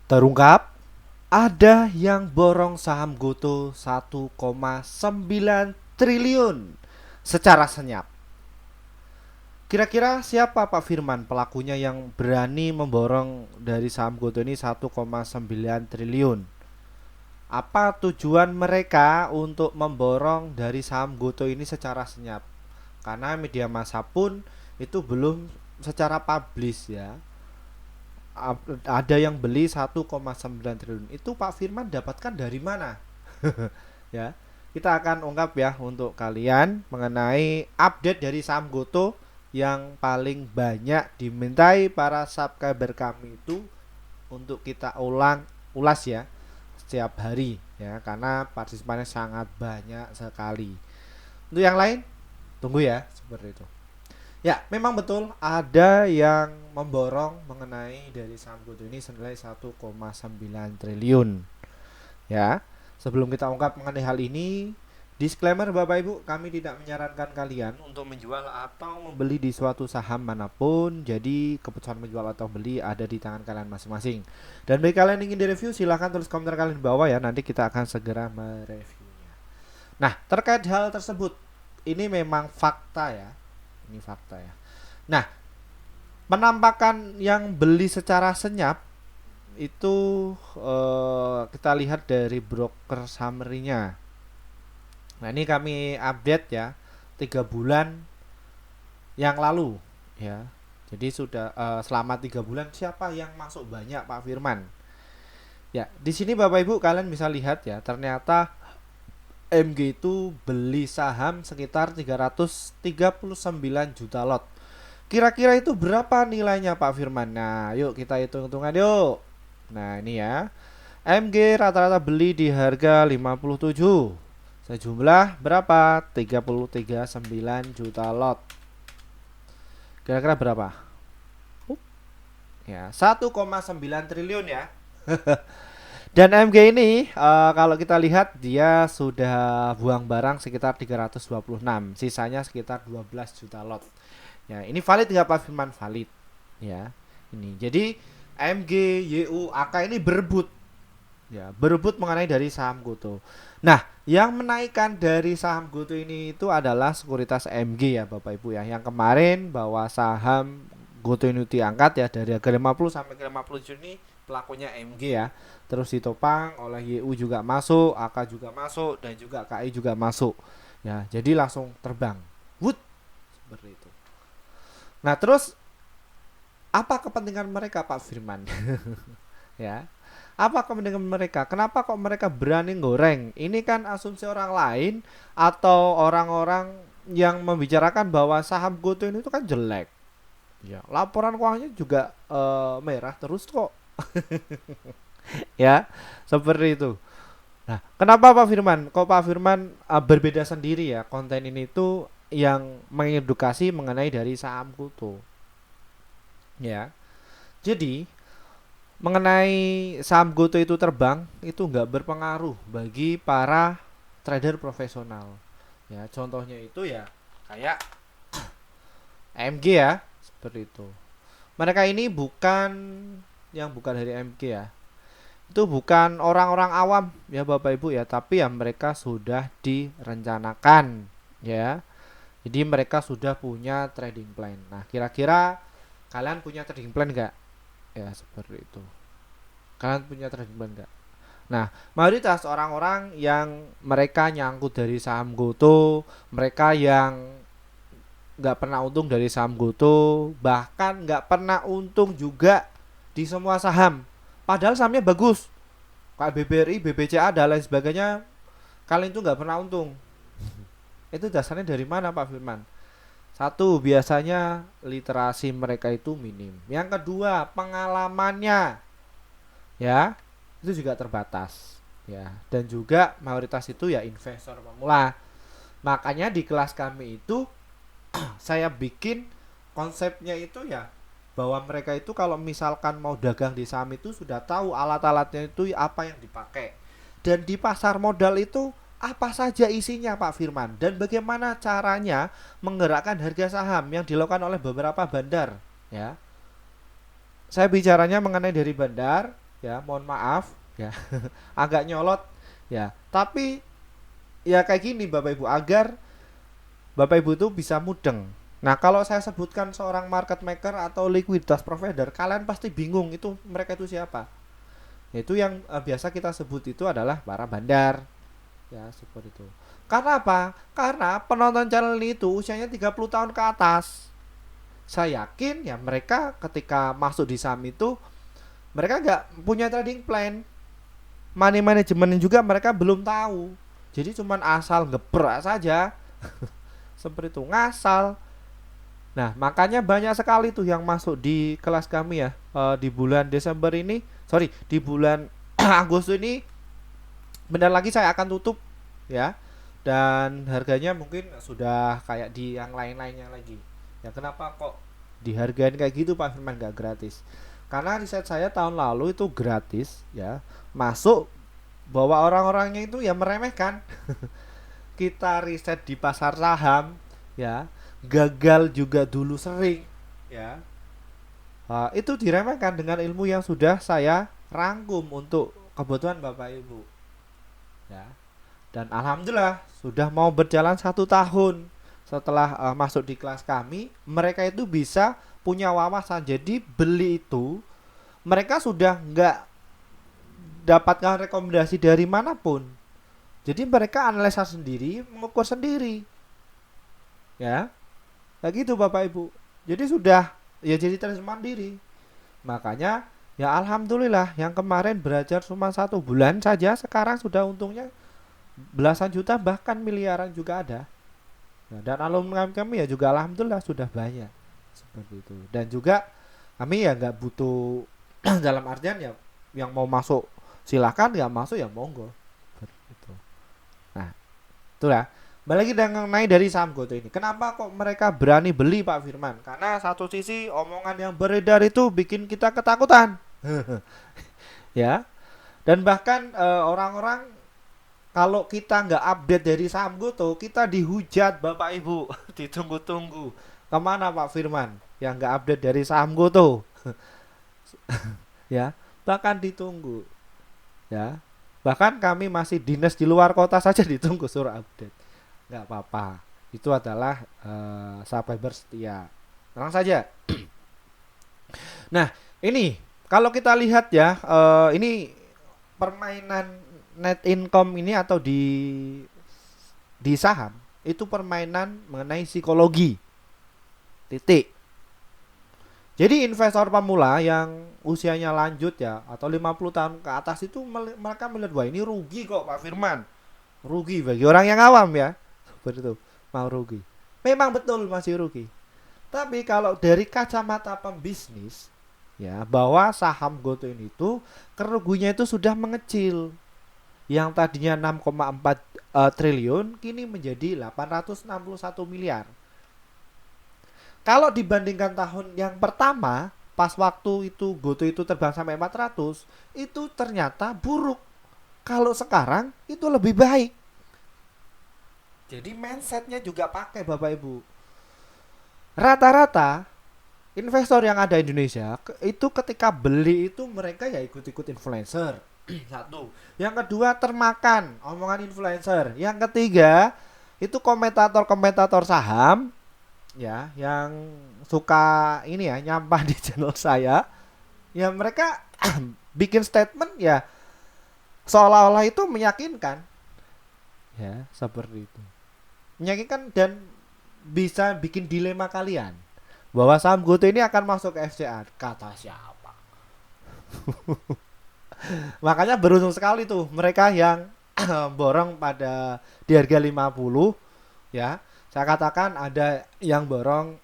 Terungkap, ada yang borong saham Goto 1,9 triliun secara senyap. Kira-kira siapa Pak Firman pelakunya yang berani memborong dari saham Goto ini 1,9 triliun? Apa tujuan mereka untuk memborong dari saham Goto ini secara senyap? Karena media massa pun itu belum secara publish ya. Ada yang beli 1,9 triliun. Itu Pak Firman dapatkan dari mana? Ya. Kita akan ungkap ya untuk kalian mengenai update dari saham Goto yang paling banyak dimintai para subscriber kami itu untuk kita ulas ya setiap hari ya, karena partisipannya sangat banyak sekali. Untuk yang lain tunggu ya seperti itu. Ya, memang betul ada yang memborong mengenai dari saham Goto ini senilai 1,9 triliun. Ya, sebelum kita ungkap mengenai hal ini, disclaimer Bapak Ibu, kami tidak menyarankan kalian untuk menjual atau membeli di suatu saham manapun. Jadi keputusan menjual atau beli ada di tangan kalian masing-masing. Dan bagi kalian yang ingin direview, silahkan tulis komentar kalian di bawah ya. Nanti kita akan segera mereviewnya. Nah, terkait hal tersebut, ini memang fakta ya. Ini fakta ya. Nah, penampakan yang beli secara senyap itu kita lihat dari broker summary-nya. Nah, ini kami update ya 3 bulan yang lalu ya. Jadi sudah selama 3 bulan siapa yang masuk banyak Pak Firman? Ya, di sini Bapak Ibu kalian bisa lihat ya, ternyata MG itu beli saham sekitar 339 juta lot. Kira-kira itu berapa nilainya Pak Firman? Nah, yuk kita hitung-hitungan yuk. Nah, ini ya. MG rata-rata beli di harga 57. Sejumlah berapa? 33,9 juta lot. Kira-kira berapa? Ya, 1,9 triliun ya. Dan MG ini kalau kita lihat dia sudah buang barang sekitar 326, sisanya sekitar 12 juta lot. Ya, ini valid nggak Pak Firman? Valid. Ya, ini. Jadi MG, YU, AK ini berebut. Ya, berebut mengenai dari saham Goto. Nah, yang menaikkan dari saham Goto ini itu adalah sekuritas MG ya Bapak Ibu ya. Yang kemarin bahwa saham Goto ini diangkat ya dari harga 50 sampai ke 50 Juni, pelakunya MG ya. Terus ditopang oleh YU juga masuk, AK juga masuk, dan juga KI juga masuk. Ya, jadi langsung terbang. Wood seperti itu. Nah, terus apa kepentingan mereka Pak Firman? Ya. Apa kepentingan mereka? Kenapa kok mereka berani goreng? Ini kan asumsi orang lain atau orang-orang yang membicarakan bahwa saham Goto ini itu kan jelek. Ya, laporan keuangannya juga merah terus kok. Ya, seperti itu. Nah, kenapa Pak Firman? Kok Pak Firman berbeda sendiri ya konten ini tuh yang mengedukasi mengenai dari saham Goto. Ya. Jadi mengenai saham Goto itu terbang itu nggak berpengaruh bagi para trader profesional. Ya, contohnya itu ya kayak AMG ya, seperti itu. Mereka ini bukan dari AMG ya. Itu bukan orang-orang awam ya Bapak Ibu ya, tapi ya mereka sudah direncanakan ya. Jadi mereka sudah punya trading plan. Nah, kira-kira kalian punya trading plan nggak? Ya, seperti itu. Kalian punya trading plan nggak? Nah, mayoritas orang-orang yang mereka nyangkut dari saham Goto, mereka yang nggak pernah untung dari saham Goto, bahkan nggak pernah untung juga di semua saham. Padahal sahamnya bagus, kayak BBRI, BBCA dan lain sebagainya, kalian itu nggak pernah untung. Itu dasarnya dari mana Pak Firman? Satu, biasanya literasi mereka itu minim. Yang kedua, pengalamannya ya itu juga terbatas ya, dan juga mayoritas itu ya investor pemula. Makanya di kelas kami itu saya bikin konsepnya itu ya bahwa mereka itu kalau misalkan mau dagang di saham itu sudah tahu alat-alatnya itu apa yang dipakai, dan di pasar modal itu apa saja isinya Pak Firman, dan bagaimana caranya menggerakkan harga saham yang dilakukan oleh beberapa bandar ya. Saya bicaranya mengenai dari bandar ya, mohon maaf ya. Agak nyolot ya, tapi ya kayak gini Bapak Ibu, agar Bapak Ibu tuh bisa mudeng. Nah, kalau saya sebutkan seorang market maker atau likuiditas provider, kalian pasti bingung itu mereka itu siapa. Yaitu yang biasa kita sebut itu adalah para bandar. Ya, seperti itu. Karena apa? Karena penonton channel ini itu usianya 30 tahun ke atas. Saya yakin ya mereka ketika masuk di saham itu mereka nggak punya trading plan. Money management juga mereka belum tahu. Jadi cuman asal ngebrak saja. Seperti itu, ngasal. Nah, makanya banyak sekali tuh yang masuk di kelas kami ya, di bulan Desember ini, sorry, di bulan Agustus ini bentar lagi saya akan tutup ya. Dan harganya mungkin sudah kayak di yang lain-lainnya lagi. Ya kenapa kok dihargain kayak gitu Pak Firman, gak gratis? Karena riset saya tahun lalu itu gratis ya. Masuk bahwa orang-orangnya itu ya meremehkan. Kita riset di pasar saham ya, gagal juga dulu sering ya. Itu diremehkan dengan ilmu yang sudah saya rangkum untuk kebutuhan Bapak Ibu ya. Dan alhamdulillah sudah mau berjalan 1 tahun setelah masuk di kelas kami, mereka itu bisa punya wawasan. Jadi beli itu mereka sudah nggak dapatkan rekomendasi dari manapun. Jadi mereka analisa sendiri, mengukur sendiri. Ya, kayak gitu Bapak Ibu. Jadi sudah ya jadi terjemahan mandiri. Makanya ya alhamdulillah yang kemarin belajar cuma 1 bulan saja sekarang sudah untungnya belasan juta bahkan miliaran juga ada. Nah, dan alumni kami ya juga alhamdulillah sudah banyak seperti itu. Dan juga kami ya nggak butuh dalam artian ya yang mau masuk silakan, nggak masuk ya monggo. Itu. Nah, itulah. Balik lagi dengan naik dari saham GoTo ini. Kenapa kok mereka berani beli Pak Firman? Karena satu sisi omongan yang beredar itu bikin kita ketakutan. Ya. Dan bahkan orang-orang kalau kita nggak update dari saham GoTo, kita dihujat Bapak Ibu. Ditunggu-tunggu. Kemana Pak Firman yang nggak update dari saham GoTo? Ya, bahkan ditunggu. Ya, bahkan kami masih dinas di luar kota saja ditunggu suruh update. Nggak apa-apa. Itu adalah subscriber setia. Tenang saja. Nah, ini kalau kita lihat ya, ini permainan net income ini atau di saham itu permainan mengenai psikologi. Titik. Jadi investor pemula yang usianya lanjut ya atau 50 tahun ke atas itu mereka melihat wah ini rugi kok Pak Firman. Rugi bagi orang yang awam ya. Seperti itu, mau rugi. Memang betul masih rugi. Tapi kalau dari kacamata pembisnis ya bahwa saham GoTo ini itu kerugiannya itu sudah mengecil. Yang tadinya 6,4 triliun kini menjadi 861 miliar. Kalau dibandingkan tahun yang pertama, pas waktu itu GoTo itu terbang sampai 400, itu ternyata buruk. Kalau sekarang itu lebih baik. Jadi mindsetnya juga pakai Bapak Ibu. Rata-rata investor yang ada di Indonesia itu ketika beli itu mereka ya ikut-ikut influencer. Satu. Yang kedua termakan omongan influencer. Yang ketiga itu komentator-komentator saham ya yang suka ini ya nyampah di channel saya. Ya mereka bikin statement ya seolah-olah itu meyakinkan. Ya, seperti itu. Meyakinkan dan bisa bikin dilema kalian bahwa saham GoTo ini akan masuk ke FCA. Kata siapa? Makanya beruntung sekali tuh mereka yang borong pada di harga 50 ya. Saya katakan ada yang borong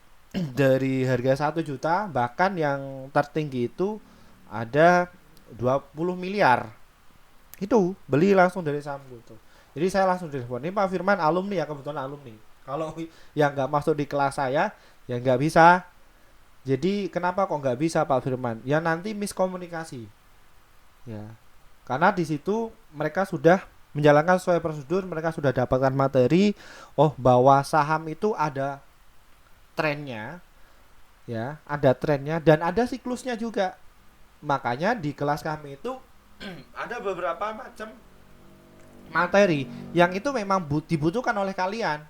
dari harga 1 juta, bahkan yang tertinggi itu ada 20 miliar. Itu beli langsung dari saham GoTo. Jadi saya langsung telepon. Ini Pak Firman alumni ya, kebetulan alumni. Kalau yang nggak masuk di kelas saya ya nggak bisa. Jadi kenapa kok nggak bisa Pak Firman? Ya nanti miskomunikasi. Ya, karena di situ mereka sudah menjalankan sesuai prosedur, mereka sudah dapatkan materi, oh bahwa saham itu ada trennya, ya, ada trennya dan ada siklusnya juga. Makanya di kelas kami itu ada beberapa macam materi yang itu memang dibutuhkan oleh kalian.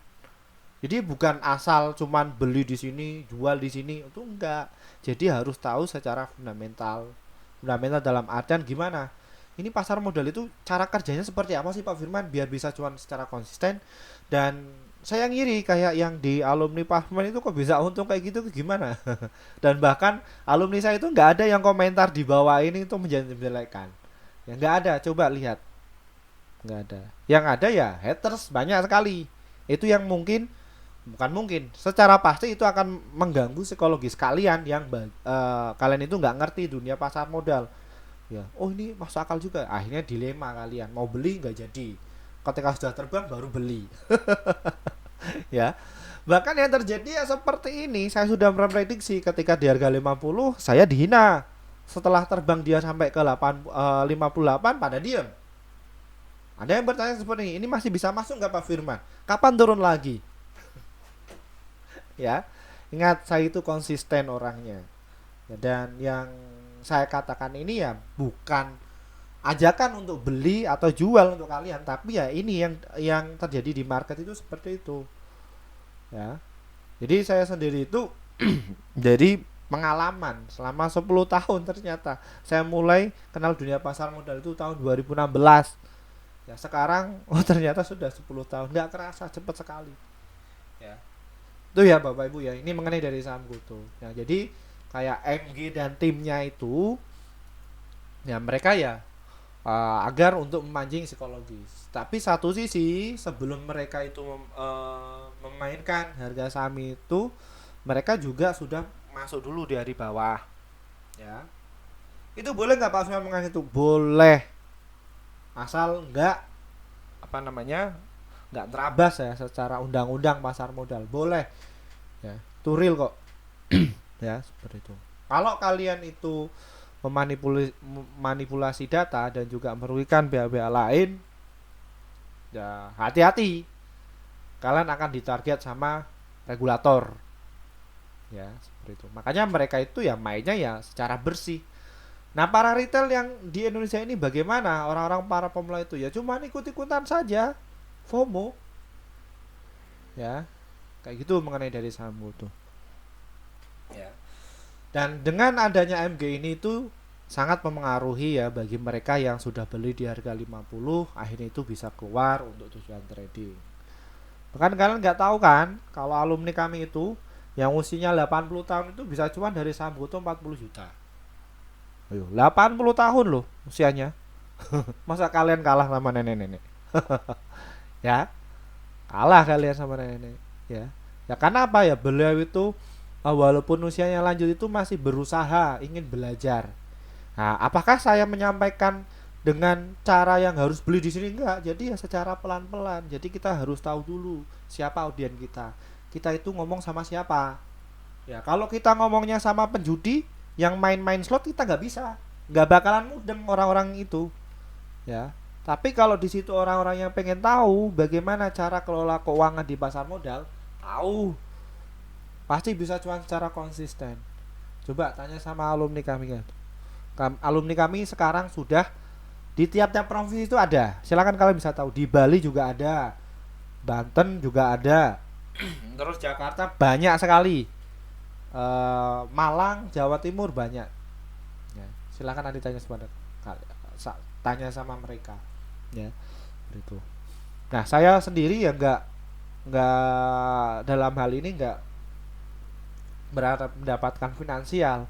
Jadi bukan asal cuman beli di sini, jual di sini, itu enggak. Jadi harus tahu secara fundamental. Fundamental dalam artian gimana? Ini pasar modal itu cara kerjanya seperti apa sih Pak Firman biar bisa cuan secara konsisten. Dan saya ngiri kayak yang di alumni Pak Firman itu kok bisa untung kayak gitu gimana? Dan bahkan alumni saya itu nggak ada yang komentar di bawah ini itu menjelek-jelekan. Ya nggak ada, coba lihat. Nggak ada. Yang ada ya haters banyak sekali. Itu yang mungkin, bukan mungkin, secara pasti itu akan mengganggu psikologis kalian yang kalian itu nggak ngerti dunia pasar modal. Ya, oh ini masuk akal juga. Akhirnya dilema kalian mau beli nggak jadi. Ketika sudah terbang baru beli. Ya, bahkan yang terjadi ya seperti ini. Saya sudah memprediksi ketika di harga 50 saya dihina. Setelah terbang dia sampai ke 58 pada diam. Ada yang bertanya seperti ini masih bisa masuk nggak Pak Firman? Kapan turun lagi? Ya, ingat saya itu konsisten orangnya. Dan yang saya katakan ini ya bukan ajakan untuk beli atau jual untuk kalian, tapi ya ini yang terjadi di market itu seperti itu. Ya. Jadi saya sendiri itu jadi pengalaman selama 10 tahun ternyata. Saya mulai kenal dunia pasar modal itu tahun 2016. Ya, sekarang ternyata sudah 10 tahun. Nggak kerasa, cepat sekali. Ya. Itu ya Bapak Ibu ya. Ini mengenai dari saham GoTo. Ya, jadi kayak MG dan timnya itu ya mereka ya agar untuk memancing psikologis. Tapi satu sisi sebelum mereka itu memainkan harga saham itu mereka juga sudah masuk dulu dari bawah. Ya. Itu boleh nggak Pak Firman mengenai itu? Boleh. Asal nggak nggak terabas ya secara undang-undang pasar modal. Boleh. Ya, itu real kok. Ya, seperti itu. Kalau kalian itu memanipulasi data dan juga merugikan pihak-pihak lain, ya hati-hati. Kalian akan ditarget sama regulator. Ya, seperti itu. Makanya mereka itu ya mainnya ya secara bersih. Nah, para retail yang di Indonesia ini bagaimana? Orang-orang para pemula itu ya cuma ikut-ikutan saja. FOMO. Ya. Kayak gitu mengenai dari saham GoTo. Ya. Dan dengan adanya MG ini itu sangat mempengaruhi ya bagi mereka yang sudah beli di harga 50 akhirnya itu bisa keluar untuk tujuan trading. Bahkan kalian nggak tahu kan kalau alumni kami itu yang usianya 80 tahun itu bisa cuan dari saham GoTo 40 juta. Ayo, 80 tahun loh usianya. Masa kalian kalah sama nenek-nenek? Ya, kalah kalian sama nenek-nenek. Ya, ya karena apa ya? Beliau itu walaupun usianya lanjut itu masih berusaha ingin belajar. Nah, apakah saya menyampaikan dengan cara yang harus beli di sini? Enggak. Jadi ya secara pelan-pelan. Jadi kita harus tahu dulu siapa audien kita. Kita itu ngomong sama siapa. Ya, kalau kita ngomongnya sama penjudi yang main-main slot kita nggak bisa. Nggak bakalan mudeng orang-orang itu. Ya. Tapi kalau di situ orang-orang yang pengen tahu bagaimana cara kelola keuangan di pasar modal, tahu. Pasti bisa cuan secara konsisten. Coba tanya sama alumni kami kan. Alumni kami sekarang sudah di tiap-tiap provinsi itu ada. Silakan kalian bisa tahu. Di Bali juga ada. Banten juga ada. Terus Jakarta banyak sekali. Malang, Jawa Timur banyak. Ya, silakan nanti tanya sama mereka. Ya, begitu. Nah, saya sendiri ya nggak dalam hal ini nggak berharap mendapatkan finansial.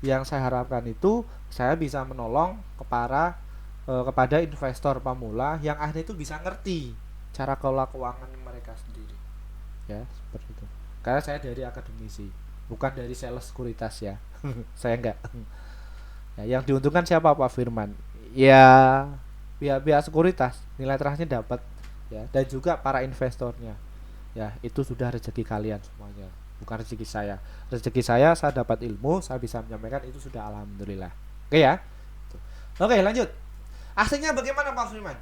Yang saya harapkan itu saya bisa menolong kepada investor pemula yang akhirnya itu bisa ngerti cara kelola keuangan mereka sendiri. Ya, seperti itu. Karena saya dari akademisi, bukan dari sales sekuritas ya. Saya enggak. Ya, yang diuntungkan siapa Pak Firman? Ya, pihak-pihak sekuritas, nilai trustnya dapat ya, dan juga para investornya. Ya, itu sudah rezeki kalian semuanya. Bukan rezeki saya. Rezeki saya dapat ilmu, saya bisa menyampaikan itu sudah alhamdulillah. Oke ya. Oke, lanjut. Aslinya bagaimana Pak Firman?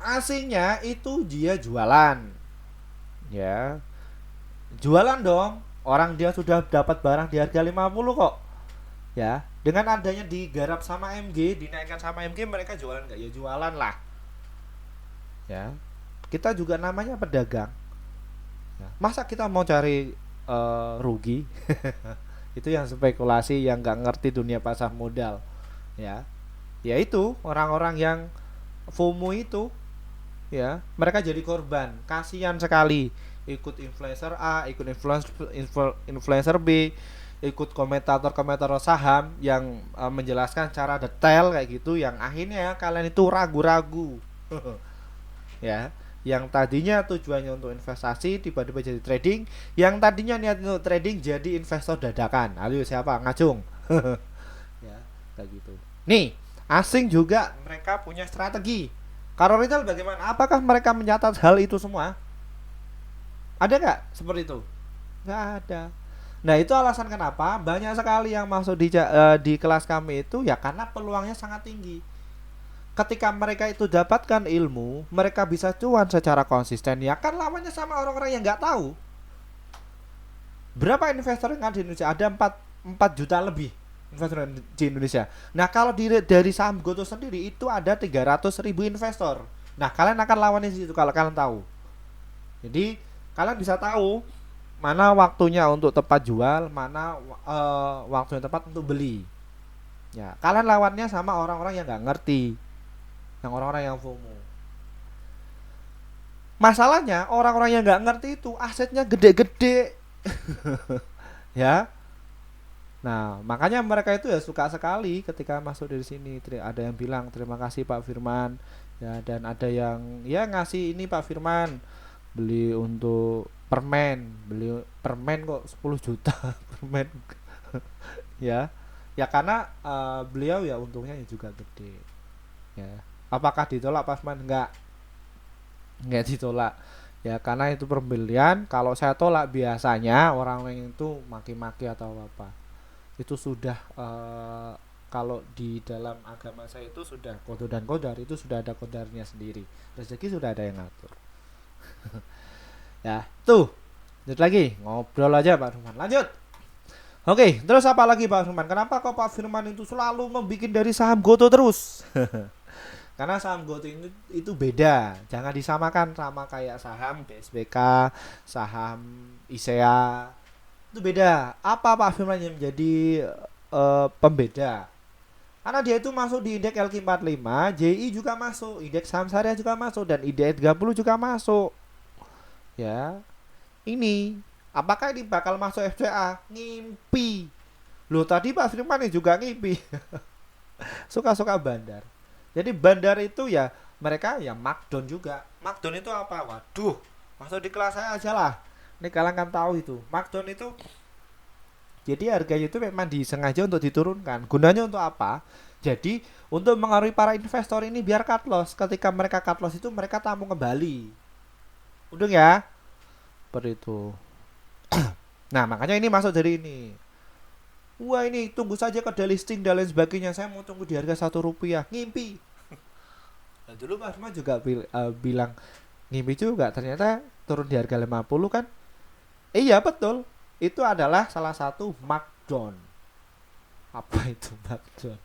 Aslinya itu dia jualan. Ya. Jualan dong. Orang dia sudah dapat barang di harga 50 kok. Ya, dengan adanya digarap sama MG, dinaikkan sama MG, mereka jualan nggak? Ya jualan lah. Ya, kita juga namanya pedagang. Ya, masa kita mau cari rugi? Itu yang spekulasi, yang nggak ngerti dunia pasar modal. Ya, yaitu orang-orang yang FOMO itu, ya mereka jadi korban. Kasihan sekali, ikut influencer A, ikut influencer B, ikut komentator saham yang menjelaskan secara detail kayak gitu, yang akhirnya kalian itu ragu-ragu. Ya, yang tadinya tujuannya untuk investasi tiba-tiba jadi trading, yang tadinya niat untuk trading jadi investor dadakan. Ayo siapa ngacung? Ya, kayak gitu. Nih, asing juga mereka punya strategi. Kalau retail bagaimana? Apakah mereka mencatat hal itu semua? Ada nggak seperti itu? Nggak ada. Nah, itu alasan kenapa banyak sekali yang masuk di kelas kami itu, ya karena peluangnya sangat tinggi. Ketika mereka itu dapatkan ilmu, mereka bisa cuan secara konsisten. Ya kan lawannya sama orang-orang yang nggak tahu. Berapa investor yang ada di Indonesia? Ada 4 juta lebih investor di Indonesia. Nah, kalau dari saham Goto sendiri itu ada 300.000 investor. Nah, kalian akan lawannya di situ kalau kalian tahu. Jadi, kalian bisa tahu mana waktunya untuk tepat jual, mana waktu yang tepat untuk beli. Ya, kalian lawannya sama orang-orang yang nggak ngerti, yang orang-orang yang FOMO. Masalahnya orang-orang yang nggak ngerti itu asetnya gede-gede. Ya, nah, makanya mereka itu ya suka sekali ketika masuk dari sini. Ada yang bilang terima kasih Pak Firman, ya, dan ada yang ya ngasih ini Pak Firman, beli untuk permen, beli permen kok 10 juta permen. Ya, ya karena beliau ya untungnya ya juga gede. Ya, apakah ditolak Pak Firman? Enggak ditolak. Ya karena itu pembelian. Kalau saya tolak biasanya orang-orang itu maki-maki atau apa, itu sudah kalau di dalam agama saya itu sudah kodo dan kodar, itu sudah ada kodarnya sendiri, rezeki sudah ada yang ngatur. Ya tuh, lanjut lagi ngobrol aja Pak Firman, lanjut. Oke, terus apa lagi Pak Firman, kenapa kok Pak Firman itu selalu membuat dari saham Goto terus? Karena saham Goto itu beda, jangan disamakan sama kayak saham BSBK, saham ISEA. Itu beda. Apa Pak Firman yang menjadi pembeda? Karena dia itu masuk di indeks LQ45, JI juga masuk, indeks saham syariah juga masuk, dan IDX 30 juga masuk. Ya, ini apakah ini bakal masuk FCA? Ngimpi. Loh, tadi Pak Firman juga ngimpi. Suka-suka bandar. Jadi bandar itu ya mereka ya markdown juga. Markdown itu apa? Waduh, masuk di kelas saya aja lah. Ini kalian kan tahu itu. Markdown itu jadi harganya itu memang disengaja untuk diturunkan. Gunanya untuk apa? Jadi untuk mengaruhi para investor ini biar cut loss. Ketika mereka cut loss itu mereka tampung kembali. Udah ya? Seperti itu. Nah, makanya ini masuk dari ini. Wah, ini tunggu saja ke delisting dan lain sebagainya. Saya mau tunggu di harga Rp1. Ngimpi. Nah, dulu Mas Ma juga bilang ngimpi juga, ternyata turun di harga 50 kan? Iya, betul. Itu adalah salah satu markdown. Apa itu markdown?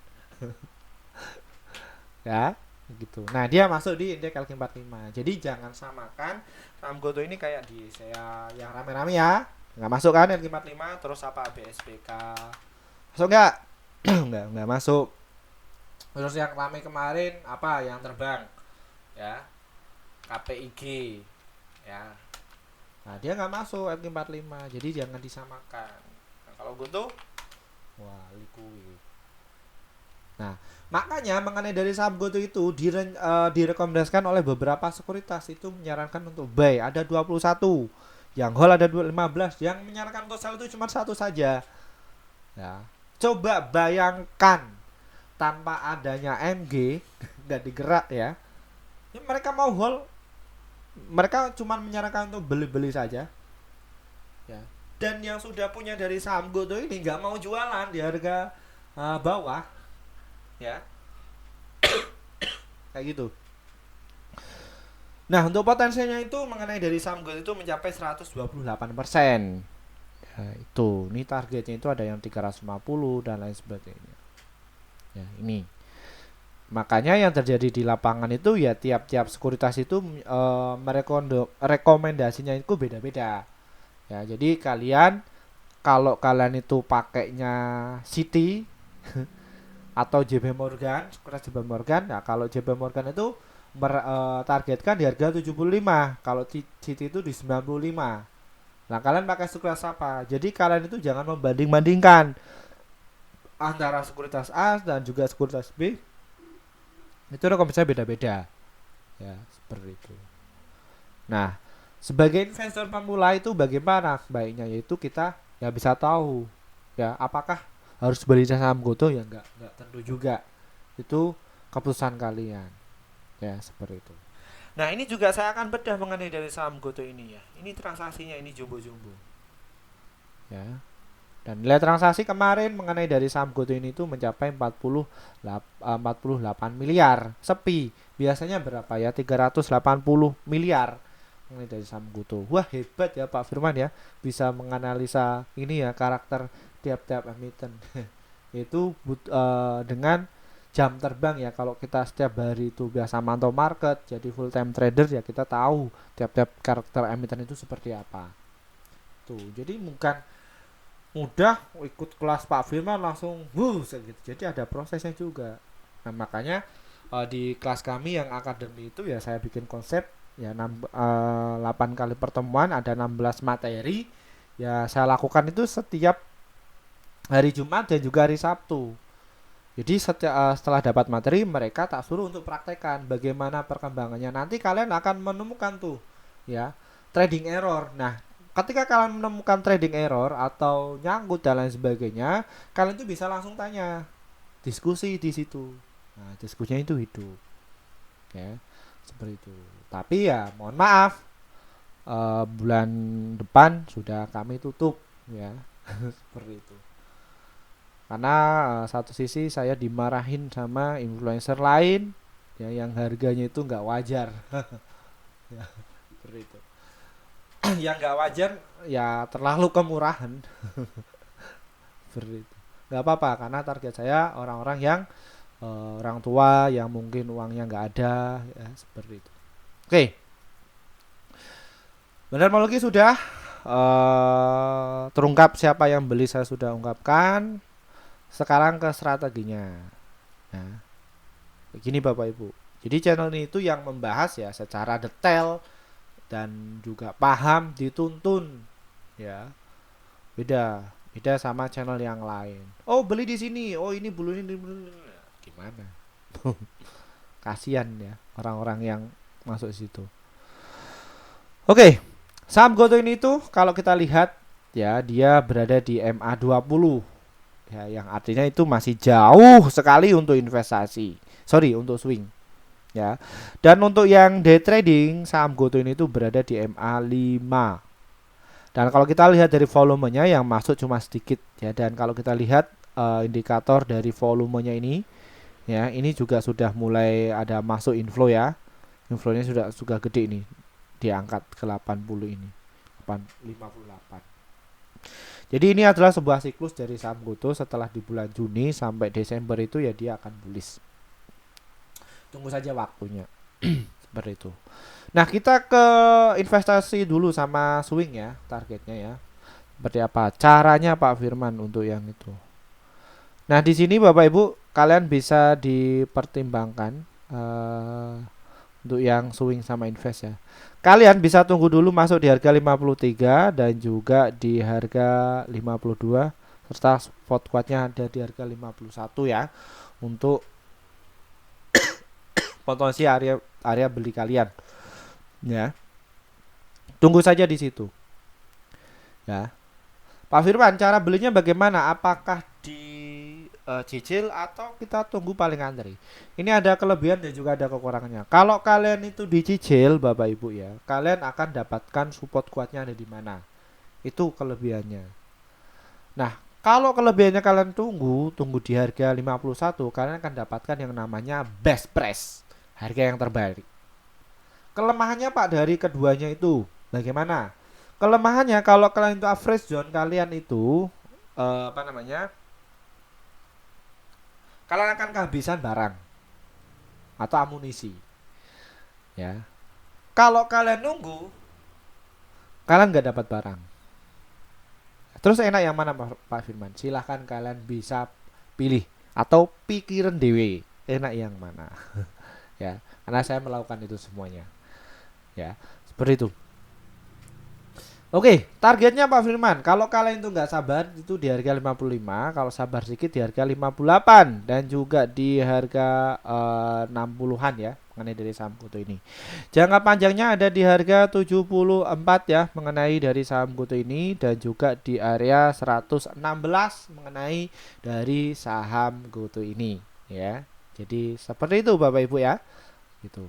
Ya, gitu. Nah, dia masuk di indeks LQ45. Jadi jangan samakan saham Goto ini kayak di saya yang rame-rame ya. Nggak masuk kan LQ45, terus apa BSBK. Masuk nggak? Nggak masuk. Terus yang rame kemarin apa yang terbang? Ya, KPIG. Ya. Nah, dia nggak masuk LQ45. Jadi jangan disamakan. Nah, kalau Goto, wah, liquid. Nah, makanya mengenai dari saham Goto itu direkomendasikan oleh beberapa sekuritas itu menyarankan untuk buy ada 21, yang hold ada 15, yang menyarankan untuk sell itu cuma satu saja. Ya, coba bayangkan tanpa adanya MG nggak digerak ya. Ya, mereka mau hold, mereka cuma menyarankan untuk beli-beli saja. Ya. Dan yang sudah punya dari saham Goto ini nggak mau jualan di harga bawah, ya kayak gitu. Nah, untuk potensinya itu mengenai dari saham Goto itu mencapai 128%. Nah, itu. Ini targetnya itu ada yang 350 dan lain sebagainya. Ya, ini. Makanya yang terjadi di lapangan itu ya tiap-tiap sekuritas itu rekomendasinya itu beda-beda. Ya, jadi kalau kalian itu pakainya Citi atau JP Morgan, sekuritas JP Morgan, nah kalau JP Morgan itu targetkan di harga 75, kalau Citi itu di 95. Nah, kalian pakai sekuritas apa? Jadi kalian itu jangan membanding-bandingkan antara sekuritas A dan juga sekuritas B. Itu rekomendasinya beda-beda. Ya, seperti itu. Nah, sebagai investor pemula itu bagaimana baiknya, yaitu kita ya bisa tahu ya apakah harus beli saham GoTo, ya enggak tentu juga. Itu keputusan kalian. Ya, seperti itu. Nah, ini juga saya akan bedah mengenai dari saham GoTo ini ya. Ini transaksinya ini jumbo-jumbo. Ya. Dan nilai transaksi kemarin mengenai dari saham GoTo ini itu mencapai 48 miliar sepi. Biasanya berapa ya? 380 miliar mengenai dari saham GoTo. Wah, hebat ya Pak Firman ya, bisa menganalisa ini ya karakter tiap-tiap emiten. Itu dengan jam terbang ya. Kalau kita setiap hari itu biasa mantau market, jadi full time trader ya, kita tahu tiap-tiap karakter emiten itu seperti apa. Tuh, jadi bukan mudah ikut kelas Pak Firman langsung gitu. Jadi ada prosesnya juga. Nah, makanya di kelas kami yang akademi itu ya saya bikin konsep ya 8 kali pertemuan, ada 16 materi. Ya saya lakukan itu setiap hari Jumat dan juga hari Sabtu. Jadi setelah dapat materi, mereka tak suruh untuk praktekkan bagaimana perkembangannya. Nanti kalian akan menemukan tuh ya trading error. Nah, ketika kalian menemukan trading error atau nyangkut dan lain sebagainya, kalian tuh bisa langsung tanya, diskusi di situ. Nah, diskusinya itu hidup, ya, seperti itu. Tapi ya, mohon maaf, bulan depan sudah kami tutup, ya, seperti itu. Karena satu sisi saya dimarahin sama influencer lain, ya, yang harganya itu nggak wajar, ya, seperti itu. Yang nggak wajar ya terlalu kemurahan. Seperti itu. Nggak apa-apa karena target saya orang-orang yang orang tua yang mungkin uangnya nggak ada ya, seperti itu. Oke, benar lagi sudah terungkap siapa yang beli, saya sudah ungkapkan. Sekarang ke strateginya. Nah, begini Bapak Ibu. Jadi channel ini itu yang membahas ya secara detail dan juga paham, dituntun ya. Beda sama channel yang lain. Oh, beli di sini, oh ini beli ini, gimana? Kasihan ya orang-orang yang masuk situ. Oke, saham GoTo ini tuh kalau kita lihat ya, dia berada di MA20 ya, yang artinya itu masih jauh sekali untuk investasi. Sorry, untuk swing ya. Dan untuk yang day trading, saham GoTo ini tuh berada di MA5. Dan kalau kita lihat dari volumenya yang masuk cuma sedikit ya, dan kalau kita lihat indikator dari volumenya ini ya, ini juga sudah mulai ada masuk inflow ya. Inflownya sudah gede nih, diangkat ke 80 ini. 58. Jadi ini adalah sebuah siklus dari saham GoTo. Setelah di bulan Juni sampai Desember itu ya dia akan bullish. Tunggu saja waktunya. Seperti itu. Nah, kita ke investasi dulu sama swing ya, targetnya ya. Seperti apa? Caranya Pak Firman untuk yang itu. Nah, di sini Bapak Ibu kalian bisa dipertimbangkan untuk yang swing sama invest ya. Kalian bisa tunggu dulu masuk di harga 53 dan juga di harga 52, serta spot kuatnya ada di harga 51 ya, untuk potensi area beli kalian. Ya. Tunggu saja di situ. Ya. Pak Firman, cara belinya bagaimana? Apakah di cicil atau kita tunggu paling antri? Ini ada kelebihan dan juga ada kekurangannya. Kalau kalian itu dicicil Bapak Ibu ya, kalian akan dapatkan support kuatnya ada di mana. Itu kelebihannya. Nah, kalau kelebihannya kalian tunggu di harga 51, kalian akan dapatkan yang namanya best price, harga yang terbaik. Kelemahannya Pak dari keduanya itu bagaimana? Kelemahannya kalau kalian itu average zone, kalian itu apa namanya? Kalian akan kehabisan barang atau amunisi, ya. Kalau kalian nunggu, kalian nggak dapat barang. Terus enak yang mana Pak Firman? Silahkan kalian bisa pilih atau pikiran dewe. Enak yang mana? Ya, karena saya melakukan itu semuanya. Ya, seperti itu. Oke, targetnya Pak Firman. Kalau kalian itu nggak sabar itu di harga 55, kalau sabar sedikit di harga 58 dan juga di harga 60-an ya mengenai dari saham Goto ini. Jangka panjangnya ada di harga 74 ya mengenai dari saham Goto ini dan juga di area 116 mengenai dari saham Goto ini ya. Jadi seperti itu Bapak Ibu ya. Gitu.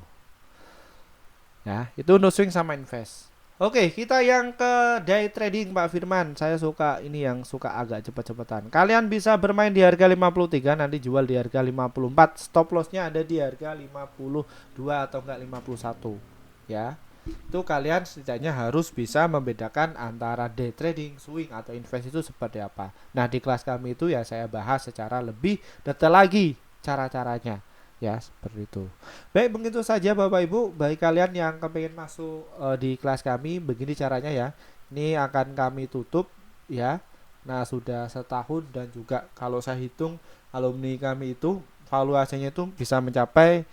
Ya, itu no swing sama invest. Oke, kita yang ke day trading Pak Firman. Saya suka ini yang suka agak cepat-cepatan. Kalian bisa bermain di harga 53, nanti jual di harga 54. Stop lossnya ada di harga 52 atau enggak 51. Ya. Itu kalian setidaknya harus bisa membedakan antara day trading, swing atau invest itu seperti apa. Nah, di kelas kami itu ya saya bahas secara lebih detail lagi cara-caranya. Ya, seperti itu. Baik, begitu saja Bapak Ibu. Bagi kalian yang kepengen masuk di kelas kami, begini caranya ya. Ini akan kami tutup ya. Nah, sudah setahun dan juga kalau saya hitung alumni kami itu valuasinya itu bisa mencapai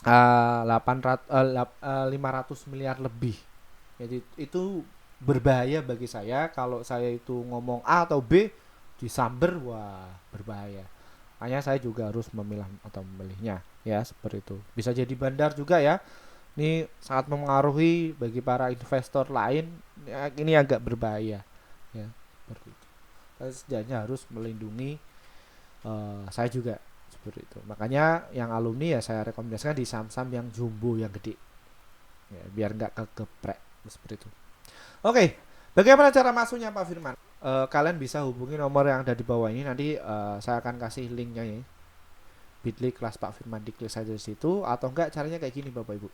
500 miliar lebih. Jadi itu berbahaya bagi saya kalau saya itu ngomong A atau B disamber, wah berbahaya. Makanya saya juga harus memilah atau memilihnya ya seperti itu. Bisa jadi bandar juga ya. Ini sangat mempengaruhi bagi para investor lain. Ya, ini agak berbahaya ya seperti itu. Saya setidaknya harus melindungi saya juga seperti itu. Makanya yang alumni ya saya rekomendasikan di saham-saham yang jumbo yang gede. Ya, biar nggak kegeprek seperti itu. Oke, bagaimana cara masuknya Pak Firman? Kalian bisa hubungi nomor yang ada di bawah ini, nanti saya akan kasih linknya ya. Bit.ly kelas Pak Firman, diklik saja di situ atau enggak caranya kayak gini Bapak Ibu.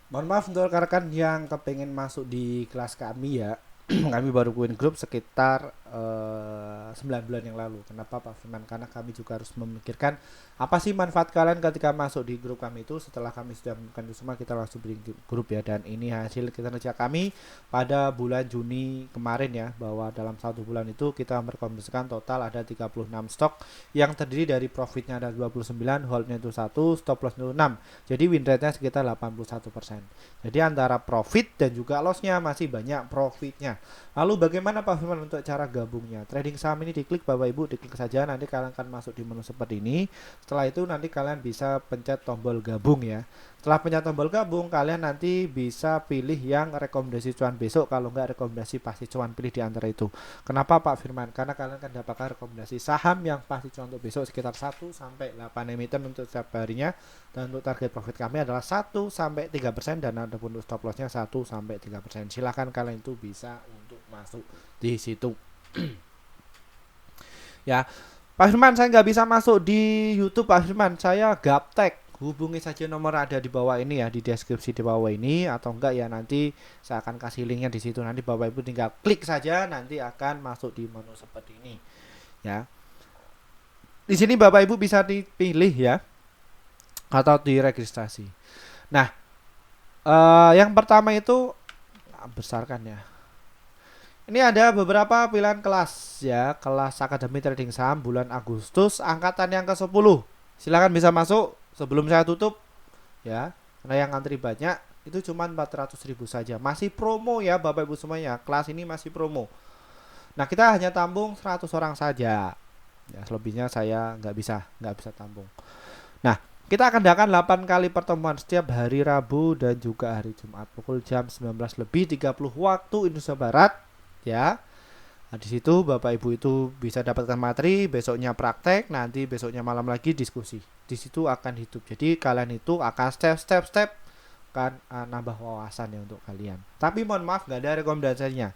Mohon maaf untuk rekan-rekan yang kepengen masuk di kelas kami ya. Kami baru join grup sekitar 9 bulan yang lalu. Kenapa Pak Firman? Karena kami juga harus memikirkan apa sih manfaat kalian ketika masuk di grup kami itu. Setelah kami sudah menemukan itu semua, kita langsung bikin grup ya. Dan ini hasil kinerja kami pada bulan Juni kemarin ya, bahwa dalam 1 bulan itu kita merekomendasikan total ada 36 stok yang terdiri dari profitnya ada 29, holdnya itu 1, stop loss itu 6. Jadi win rate-nya sekitar 81%. Jadi antara profit dan juga lossnya masih banyak profitnya. Lalu bagaimana Pak Firman untuk cara gabungnya? Trading saham ini diklik Bapak Ibu, diklik saja, nanti kalian akan masuk di menu seperti ini. Setelah itu nanti kalian bisa pencet tombol gabung ya. Setelah pencet tombol gabung, kalian nanti bisa pilih yang rekomendasi cuan besok. Kalau enggak rekomendasi pasti cuan, pilih di antara itu. Kenapa Pak Firman? Karena kalian akan dapatkan rekomendasi saham yang pasti cuan untuk besok sekitar 1 sampai 8 emiten untuk setiap harinya. Dan untuk target profit kami adalah 1 sampai 3% dan ada untuk stop lossnya 1 sampai 3%. Silahkan kalian itu bisa untuk masuk di situ. Ya, Pak Firman saya nggak bisa masuk di YouTube Pak Firman, saya gaptek. Hubungi saja nomor ada di bawah ini ya, di deskripsi di bawah ini, atau enggak ya nanti saya akan kasih linknya di situ. Nanti Bapak Ibu tinggal klik saja, nanti akan masuk di menu seperti ini. Ya, di sini Bapak Ibu bisa dipilih ya, atau diregistrasi. Nah, yang pertama itu besarkan ya. Ini ada beberapa pilihan kelas ya, kelas Akademi Trading Saham bulan Agustus angkatan yang ke-10. Silakan bisa masuk sebelum saya tutup ya. Karena yang antri banyak, itu cuma 400.000 saja. Masih promo ya Bapak Ibu semuanya. Kelas ini masih promo. Nah, kita hanya tampung 100 orang saja. Ya, selebihnya saya nggak bisa tampung. Nah, kita akan adakan 8 kali pertemuan setiap hari Rabu dan juga hari Jumat pukul jam 19.30 waktu Indonesia Barat ya. Nah, di situ Bapak Ibu itu bisa dapatkan materi, besoknya praktek, nanti besoknya malam lagi diskusi. Di situ akan hidup. Jadi kalian itu akan step kan nambah wawasan ya untuk kalian. Tapi mohon maaf nggak ada rekomendasinya.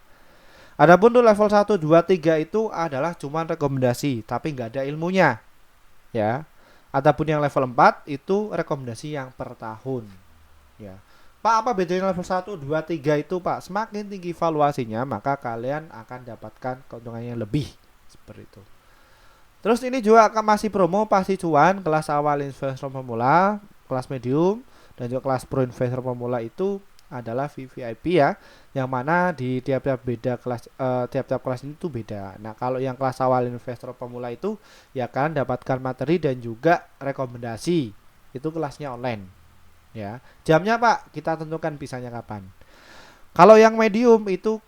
Adapun tuh level 1, 2, 3 itu adalah cuman rekomendasi, tapi nggak ada ilmunya. Ya. Adapun yang level 4 itu rekomendasi yang per tahun. Ya. Pak, apa bedanya level 1, 2, 3 itu, Pak? Semakin tinggi valuasinya, maka kalian akan dapatkan keuntungannya lebih. Seperti itu. Terus ini juga akan masih promo pasti cuan kelas awal investor pemula, kelas medium, dan juga kelas pro investor pemula itu adalah VVIP ya, yang mana di tiap-tiap beda kelas, tiap-tiap kelas ini tuh beda. Nah, kalau yang kelas awal investor pemula itu ya kan dapatkan materi dan juga rekomendasi. Itu kelasnya online ya. Jamnya Pak, kita tentukan pisahnya kapan. Kalau yang medium itu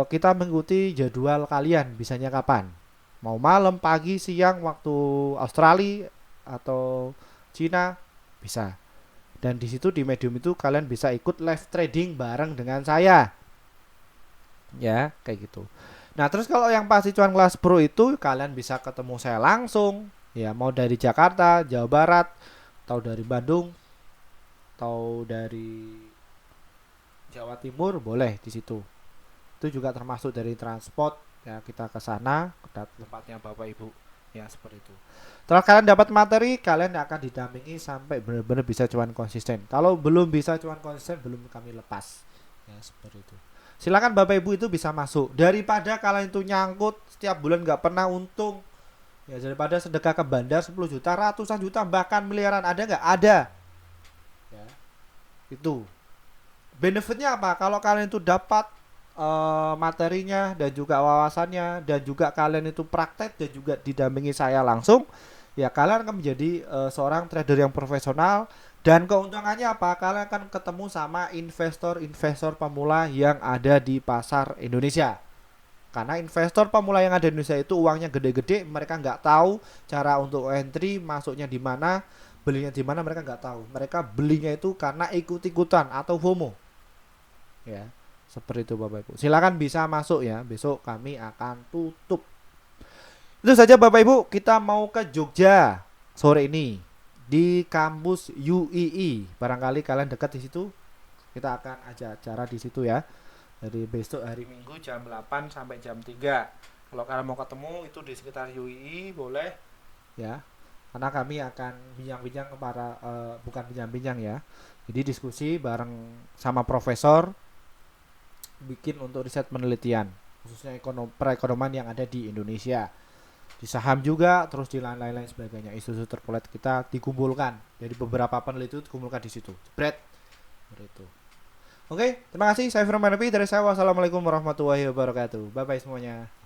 kita mengikuti jadwal kalian bisanya kapan. Mau malam, pagi, siang, waktu Australia atau Cina bisa. Dan di situ di medium itu kalian bisa ikut live trading bareng dengan saya. Ya, kayak gitu. Nah, terus kalau yang pasti cuan kelas pro itu kalian bisa ketemu saya langsung. Ya, mau dari Jakarta, Jawa Barat, atau dari Bandung, atau dari Jawa Timur boleh di situ. Itu juga termasuk dari transport ya, kita ke sana ke tempatnya Bapak Ibu ya, seperti itu. Setelah kalian dapat materi, kalian akan didampingi sampai benar-benar bisa cuan konsisten. Kalau belum bisa cuan konsisten, belum kami lepas ya, seperti itu. Silakan Bapak Ibu itu bisa masuk, daripada kalian itu nyangkut setiap bulan nggak pernah untung ya, daripada sedekah ke bandar 10 juta, ratusan juta, bahkan miliaran, ada nggak? Ada ya. Itu benefitnya apa? Kalau kalian itu dapat materinya dan juga wawasannya, dan juga kalian itu praktek dan juga didampingi saya langsung, ya kalian akan menjadi seorang trader yang profesional. Dan keuntungannya apa? Kalian akan ketemu sama investor-investor pemula yang ada di pasar Indonesia. Karena investor pemula yang ada di Indonesia itu uangnya gede-gede, mereka nggak tahu cara untuk entry, masuknya di mana, belinya di mana, mereka nggak tahu. Mereka belinya itu karena ikut-ikutan atau FOMO. Ya, seperti itu Bapak Ibu. Silakan bisa masuk ya. Besok kami akan tutup. Itu saja Bapak Ibu, kita mau ke Jogja sore ini di kampus UII. Barangkali kalian dekat di situ. Kita akan ajak acara di situ ya. Dari besok hari Minggu jam 8 sampai jam 3. Kalau kalian mau ketemu itu di sekitar UII boleh ya. Karena kami akan bincang-bincang para bukan bincang-bincang ya. Jadi diskusi bareng sama profesor, bikin untuk riset penelitian khususnya perekonomian yang ada di Indonesia, di saham juga, terus di lain-lain sebagainya. Isu-isu terpolet kita dikumpulkan dari beberapa peneliti, itu dikumpulkan di situ. Spread itu. Oke, terima kasih. Saya Firman Nabi dari saya. Wassalamualaikum warahmatullahi wabarakatuh. Bye bye semuanya.